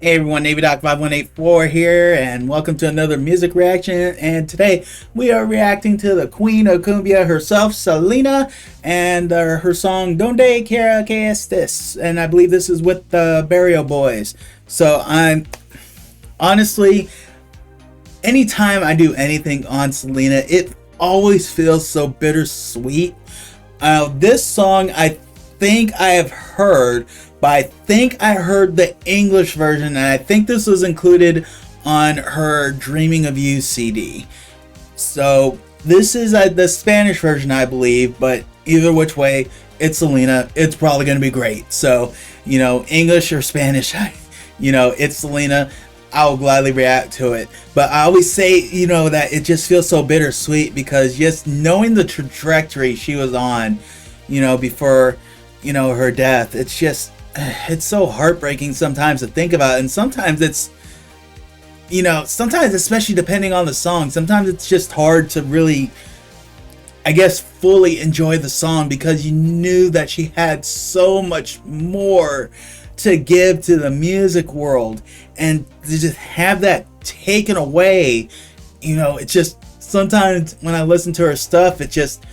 Hey everyone, NavyDoc5184 here, and welcome to another music reaction. And today we are reacting to the queen of cumbia herself, Selena, and her song Donde Quiera Que Estes. And I believe this is with the Barrio Boyzz. So I'm honestly, anytime I do anything on Selena, it always feels so bittersweet. This song I think I have heard, but I think I heard the English version, and I think this was included on her Dreaming of You CD. So this is the Spanish version, I believe, but either which way, it's Selena. It's probably going to be great. So, English or Spanish, it's Selena. I'll gladly react to it. But I always say, that it just feels so bittersweet because just knowing the trajectory she was on, before, her death, it's so heartbreaking sometimes to think about. And sometimes it's, sometimes, especially depending on the song, sometimes it's just hard to really, fully enjoy the song because you knew that she had so much more to give to the music world, and to just have that taken away, it just, sometimes when I listen to her stuff, it just,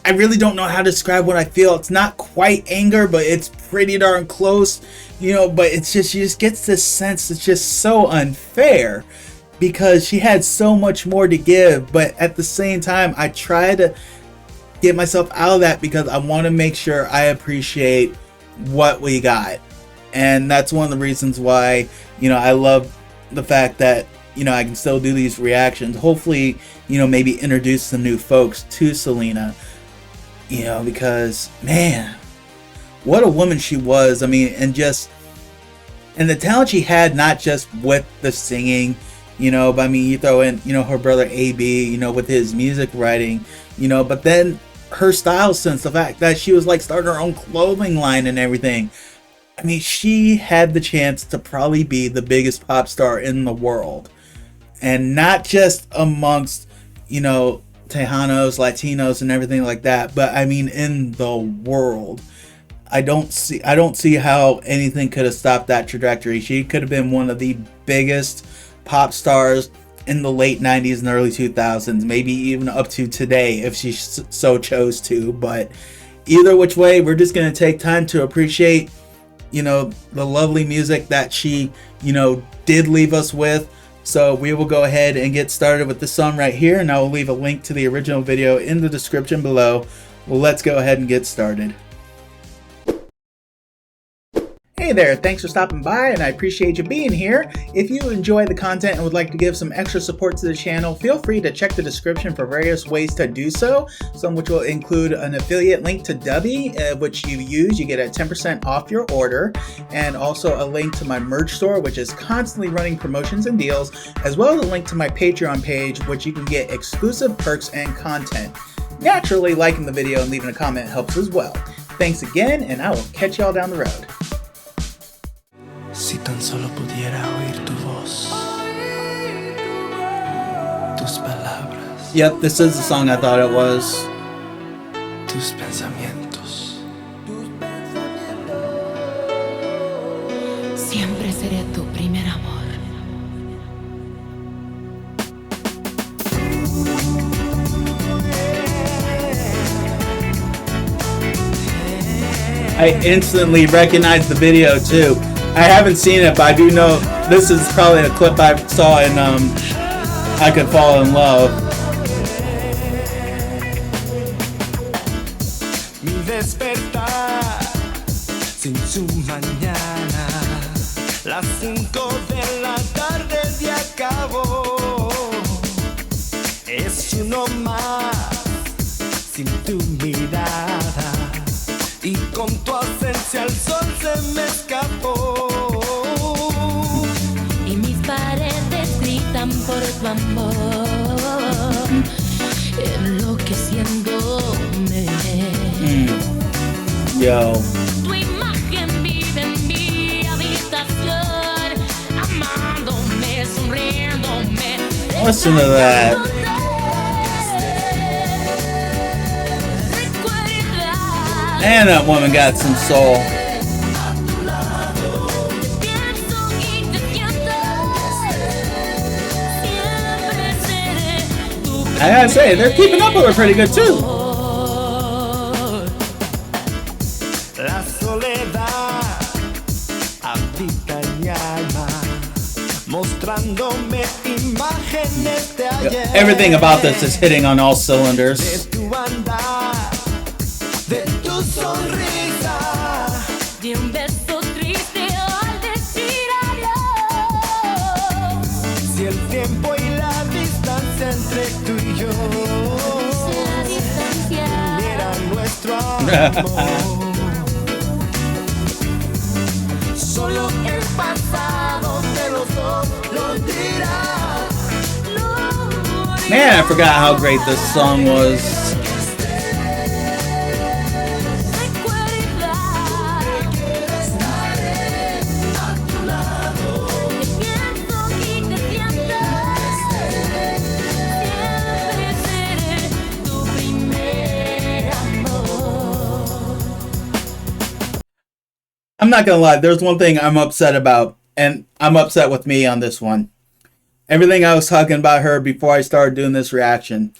I really don't know how to describe what I feel. It's not quite anger, but it's pretty darn close, but it's just, she just gets this sense it's just so unfair because she had so much more to give, but at the same time, I try to get myself out of that because I want to make sure I appreciate what we got. And that's one of the reasons why, I love the fact that, I can still do these reactions. Hopefully, maybe introduce some new folks to Selena. Because, man, what a woman she was. I mean, and the talent she had, not just with the singing, but I mean, you throw in, her brother AB, with his music writing, but then her style sense, the fact that she was like starting her own clothing line and everything. I mean, she had the chance to probably be the biggest pop star in the world. And not just amongst, Tejanos, Latinos, and everything like that, but I mean in the world. I don't see how anything could have stopped that trajectory. She could have been one of the biggest pop stars in the late 90s and early 2000s, maybe even up to today if she so chose to. But either which way, we're just going to take time to appreciate, the lovely music that she, did leave us with. So we will go ahead and get started with this song right here, and I will leave a link to the original video in the description below. Well, let's go ahead and get started. Hey there, thanks for stopping by, and I appreciate you being here. If you enjoy the content and would like to give some extra support to the channel, feel free to check the description for various ways to do so, some which will include an affiliate link to Dubby, which you use, you get a 10% off your order, and also a link to my merch store, which is constantly running promotions and deals, as well as a link to my Patreon page, which you can get exclusive perks and content. Naturally, liking the video and leaving a comment helps as well. Thanks again, and I will catch y'all down the road. Si tan solo pudiera oír tu voz, tus palabras. Yep, this is the song I thought it was. Tus pensamientos. Siempre seré tu primer amor. I instantly recognized the video too. I haven't seen it, but I do know this is probably a clip I saw in I Could Fall in Love. Mi despertar sin su mañana. Las 5 de la tarde ya acabó. Es uno más sin tu mirada. Y con tu ausencia el sol se me escapó. Y mis paredes gritan por tu amor, enloqueciéndome. Yo. Tu imagen vive en mi habitación, amándome, sonriéndome. Listen to that. Man, that woman got some soul. I gotta say, they're keeping up with her pretty good too. La soledad habita en mi alma, mostrándome imágenes de ayer. Everything about this is hitting on all cylinders. De tu andar, de tu sonrisa, De un beso triste al decir adiós. si el tiempo y la distancia entre tú y yo La distancia. uniera nuestro amor. Solo el pasado de los dos lo dirá. Man, I forgot how great this song was. I'm not gonna lie, there's one thing I'm upset about, and I'm upset with me on this one. Everything I was talking about her before I started doing this reaction,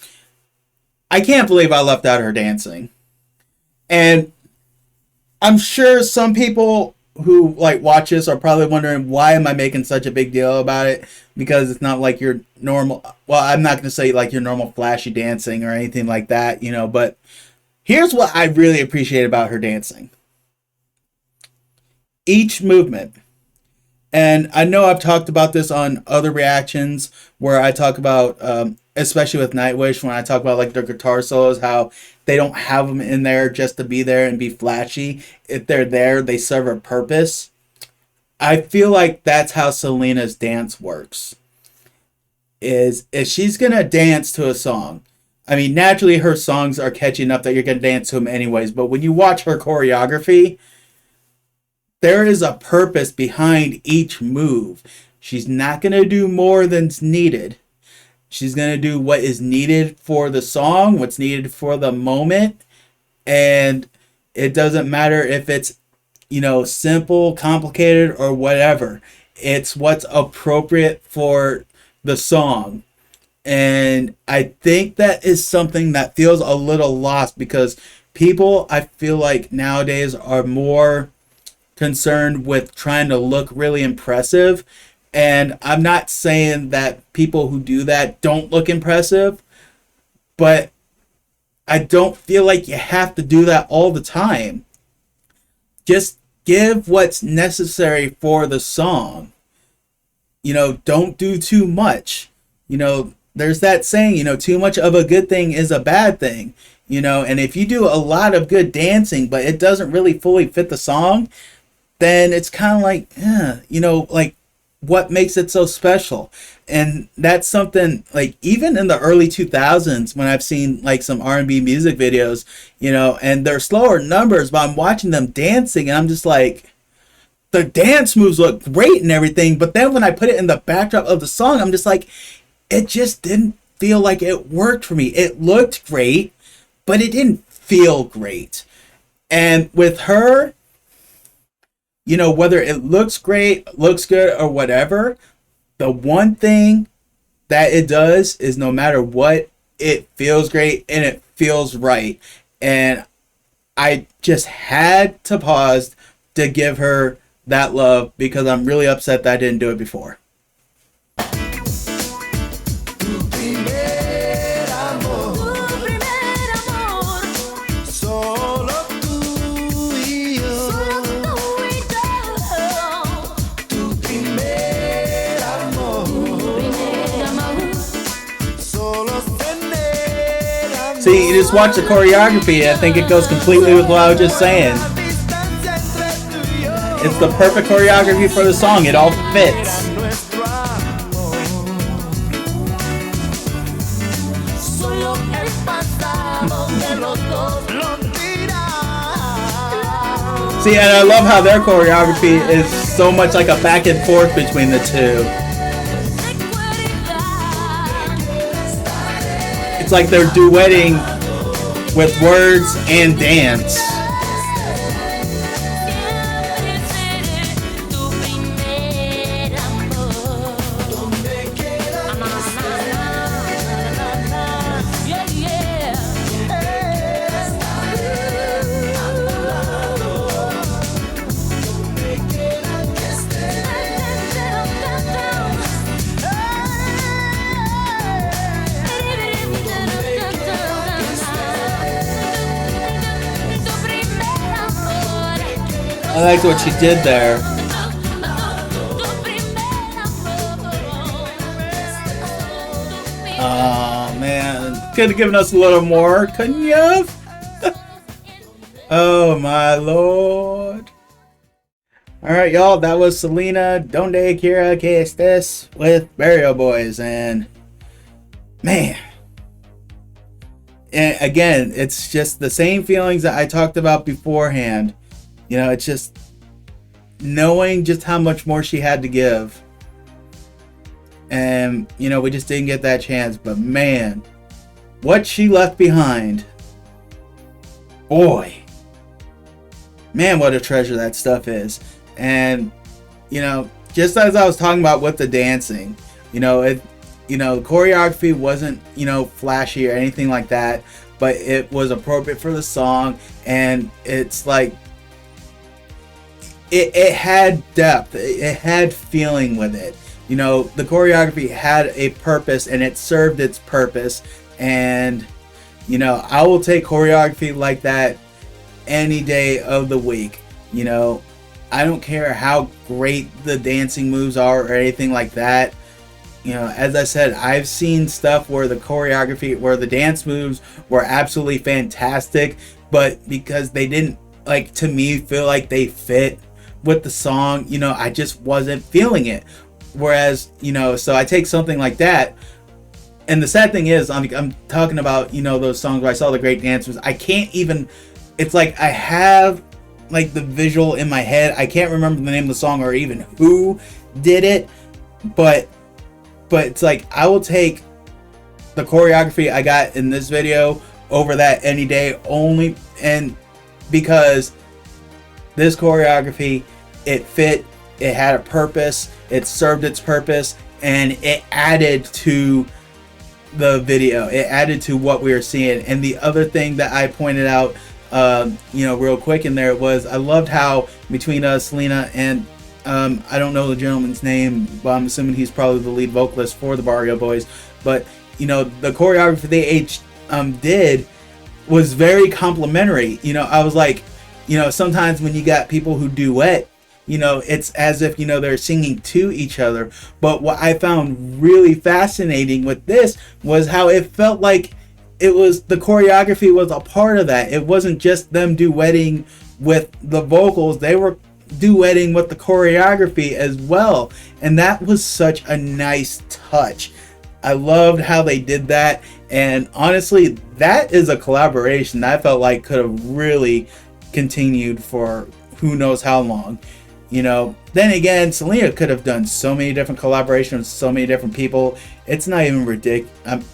I can't believe I left out her dancing. And I'm sure some people who like watch this are probably wondering, why am I making such a big deal about it? Because it's not like your normal, well, I'm not going to say like your normal flashy dancing or anything like that, you know, but here's what I really appreciate about her dancing. Each movement. And I know I've talked about this on other reactions where I talk about, especially with Nightwish, when I talk about like their guitar solos, how they don't have them in there just to be there and be flashy. If they're there, they serve a purpose. I feel like that's how Selena's dance works. Is if she's going to dance to a song, I mean, naturally her songs are catchy enough that you're going to dance to them anyways, but when you watch her choreography, there is a purpose behind each move. She's not going to do more than's needed. She's going to do what is needed for the song, what's needed for the moment. And it doesn't matter if it's, you know, simple, complicated, or whatever. It's what's appropriate for the song. And I think that is something that feels a little lost because people, I feel like nowadays, are more concerned with trying to look really impressive. And I'm not saying that people who do that don't look impressive, but I don't feel like you have to do that all the time. Just give what's necessary for the song. You know, don't do too much. You know, there's that saying, you know, too much of a good thing is a bad thing. You know, and if you do a lot of good dancing, but it doesn't really fully fit the song, then it's kind of like, you know, like what makes it so special? And that's something like even in the early 2000s when I've seen like some R&B music videos, you know, and they're slower numbers, but I'm watching them dancing and I'm just like, the dance moves look great and everything. But then when I put it in the backdrop of the song, I'm just like, it just didn't feel like it worked for me. It looked great, but it didn't feel great. And with her, you know, whether it looks great, looks good, or whatever, the one thing that it does is no matter what, it feels great and it feels right. And I just had to pause to give her that love because I'm really upset that I didn't do it before. See, you just watch the choreography, I think it goes completely with what I was just saying. It's the perfect choreography for the song, it all fits. See, and I love how their choreography is so much like a back and forth between the two. It's like they're duetting with words and dance. liked what she did there. Oh man, could have given us a little more, couldn't you have? Oh my lord. Alright y'all, that was Selena, Donde Quiera Que Estes with Barrio Boyzz, and man, and again, it's just the same feelings that I talked about beforehand. You know, it's just knowing just how much more she had to give. And, you know, we just didn't get that chance. But man, what she left behind. Boy. Man, what a treasure that stuff is. And, you know, just as I was talking about with the dancing, you know, the choreography wasn't, you know, flashy or anything like that, but it was appropriate for the song, and it's like it had depth, it had feeling with it. You know, the choreography had a purpose and it served its purpose, and you know, I will take choreography like that any day of the week. You know, I don't care how great the dancing moves are or anything like that. You know, as I said, I've seen stuff where the choreography, where the dance moves were absolutely fantastic, but because they didn't, like, to me, feel like they fit with the song, you know, I just wasn't feeling it. Whereas, you know, so I take something like that, and the sad thing is, I'm talking about, you know, those songs where I saw the great dancers. I can't even, it's like I have, like, the visual in my head. I can't remember the name of the song or even who did it, but it's like I will take the choreography I got in this video over that any day, only and because this choreography, it fit, it had a purpose, it served its purpose, and it added to the video, it added to what we were seeing. And the other thing that I pointed out, you know, real quick in there was I loved how between Selena and I don't know the gentleman's name, but I'm assuming he's probably the lead vocalist for the Barrio Boyzz. But you know, the choreography they each did was very complimentary. You know, I was like, you know, sometimes when you got people who duet, you know, it's as if, you know, they're singing to each other. But what I found really fascinating with this was how it felt like it was, the choreography was a part of that. It wasn't just them duetting with the vocals, they were duetting with the choreography as well, and that was such a nice touch. I loved how they did that, and honestly, that is a collaboration that I felt like could have really continued for who knows how long. You know, then again, Selena could have done so many different collaborations with so many different people. It's not even ridiculous.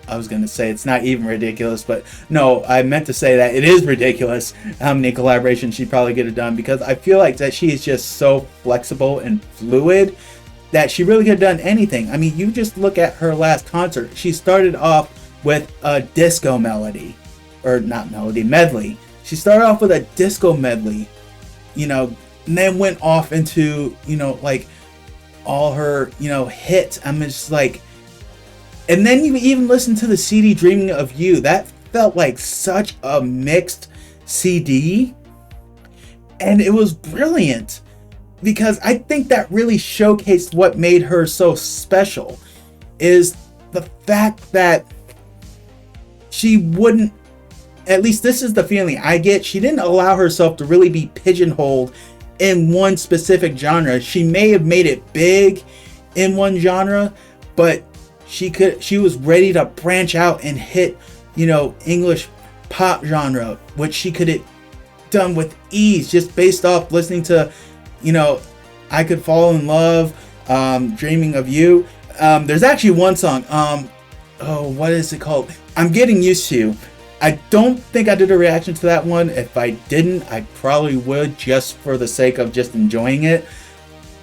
I was going to say it's not even ridiculous, but no, I meant to say that it is ridiculous how many collaborations she probably could have done, because I feel like that she is just so flexible and fluid that she really could have done anything. I mean, you just look at her last concert. She started off with a disco melody, or not melody, medley. She started off with a disco medley, you know, and then went off into, you know, like all her, you know, hits. I'm just like, and then you even listen to the CD Dreaming of You. That felt like such a mixed CD, and it was brilliant, because I think that really showcased what made her so special, is the fact that she wouldn't, at least this is the feeling I get, she didn't allow herself to really be pigeonholed in one specific genre. She may have made it big in one genre, but she was ready to branch out and hit, you know, English pop genre, which she could have done with ease just based off listening to, you know, I Could Fall in Love, Dreaming of You. There's actually one song, what is it called? I'm Getting Used to You. I don't think I did a reaction to that one. If I didn't, I probably would, just for the sake of just enjoying it.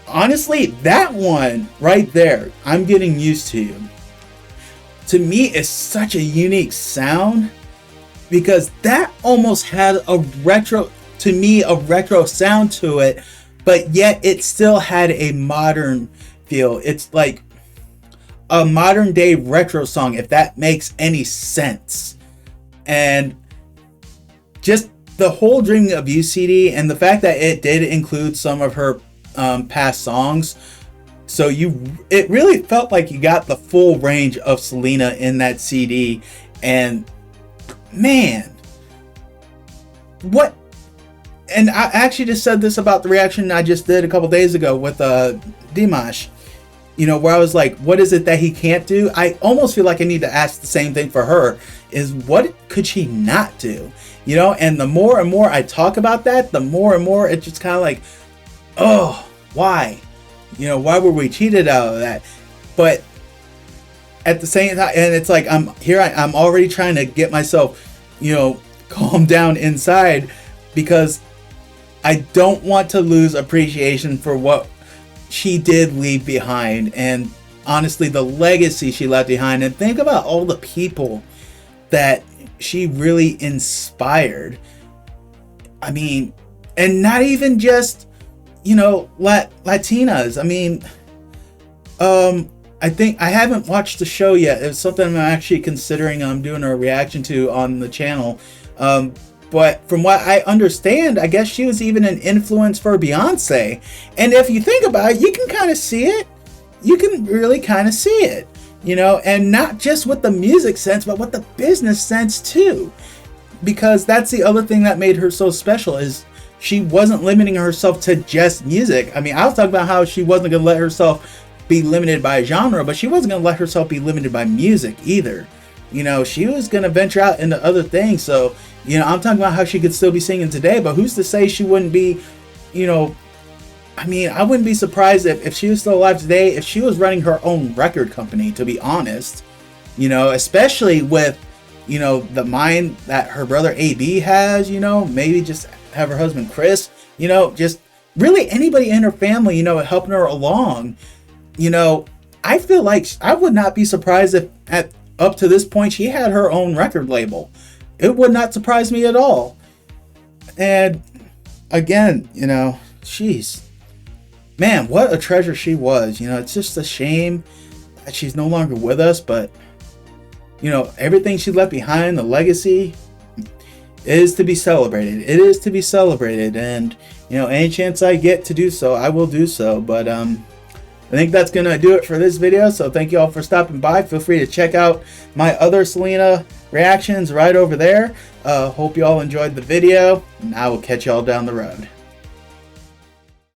Honestly, that one right there, I'm Getting Used to You, to me is such a unique sound, because that almost had a retro, to me, a retro sound to it, but yet it still had a modern feel. It's like a modern day retro song, if that makes any sense. And just the whole Dreaming of You CD, and the fact that it did include some of her past songs, so it really felt like you got the full range of Selena in that CD. And man, what? And I actually just said this about the reaction I just did a couple days ago with Dimash, you know, where I was like, what is it that he can't do? I almost feel like I need to ask the same thing for her, is what could she not do? You know, and the more and more I talk about that, the more and more it's just kind of like, oh, why? You know, why were we cheated out of that? But at the same time, and it's like, I'm already trying to get myself, you know, calm down inside, because I don't want to lose appreciation for what she did leave behind, and honestly the legacy she left behind. And think about all the people that she really inspired. I mean, and not even just, you know, Latinas. I mean, I think I haven't watched the show yet. It's something I'm actually considering doing a reaction to on the channel. But from what I understand, I guess she was even an influence for Beyonce. And if you think about it, you can kind of see it. You can really kind of see it, you know, and not just with the music sense, but with the business sense too. Because that's the other thing that made her so special, is she wasn't limiting herself to just music. I mean, I was talking about how she wasn't going to let herself be limited by a genre, but she wasn't going to let herself be limited by music either. You know, she was going to venture out into other things. So, you know, I'm talking about how she could still be singing today, but who's to say she wouldn't be, you know, I mean, I wouldn't be surprised if she was still alive today, if she was running her own record company, to be honest. You know, especially with, you know, the mind that her brother AB has, you know, maybe just have her husband Chris, you know, just really anybody in her family, you know, helping her along. You know, I feel like I would not be surprised if up to this point she had her own record label. It would not surprise me at all. And again, you know, jeez, man, what a treasure she was. You know, it's just a shame that she's no longer with us, but you know, everything she left behind, the legacy, is to be celebrated. It is to be celebrated, and you know, any chance I get to do so, I will do so. But I think that's gonna do it for this video. So thank you all for stopping by. Feel free to check out my other Selena reactions right over there. Hope you all enjoyed the video, and I will catch y'all down the road.